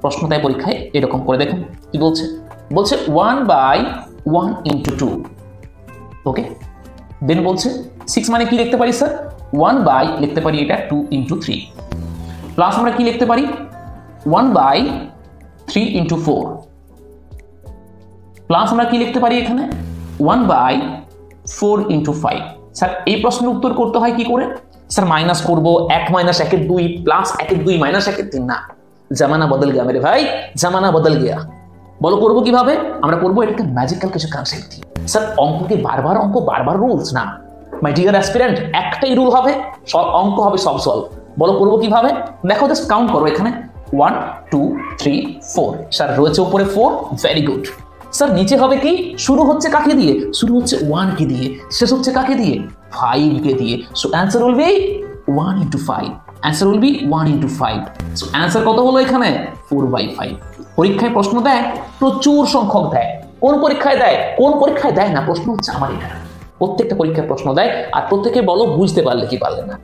প্রশ্ন দেয় পরীক্ষায় এরকম করে, দেখুন কি বলছে, বলছে 1/1 into 2। ওকে, দেন বলছে 6 মানে কি লিখতে পারি স্যার, 1 লিখতে পারি এটা 2 into 3, প্লাস আমরা কি লিখতে পারি 1/3 into 4, প্লাস আমরা কি লিখতে পারি এখানে 1/4 into 5। স্যার এই প্রশ্নের উত্তর করতে হয় কি করে স্যার, মাইনাস করব, 1 - 1 2 প্লাস 1 2 - 1 3, না, জামানা বদল গিয়া মেরে ভাই, জামানা বদল গিয়া। বলো করবো কিভাবে, আমরা করবো এটাকে ম্যাজিক্যাল কিছু কনসেপ্ট দিয়ে। স্যার অঙ্ককে বারবার অঙ্ক, বারবার রুলস না মাই ডিয়ার অ্যাসপিরেন্ট, একটাই রুল হবে, সব অঙ্ক হবে সব সলভ। বলো করবো কিভাবে, দেখো জাস্ট কাউন্ট করো এখানে 1 2 3 4, স্যার রয়েছে উপরে 4, ভেরি গুড। স্যার নিচে হবে কি, শুরু হচ্ছে কাকে দিয়ে, শুরু হচ্ছে 1 কে দিয়ে, শেষ হচ্ছে কাকে দিয়ে 5 কে দিয়ে। So answer will be 1 into 5, answer will be 1 into 5। So answer কত হলো এখানে 4/5। পরীক্ষায় প্রশ্ন দেয়, প্রচুর সংখ্যক দেয়। কোন পরীক্ষায় দেয়, কোন পরীক্ষায় দেয় না, প্রশ্ন হচ্ছে আমার এটা। প্রত্যেকটা পরীক্ষায় প্রশ্ন দেয়, আর প্রত্যেকে বলো বুঝতে পারলে কি পারলে না।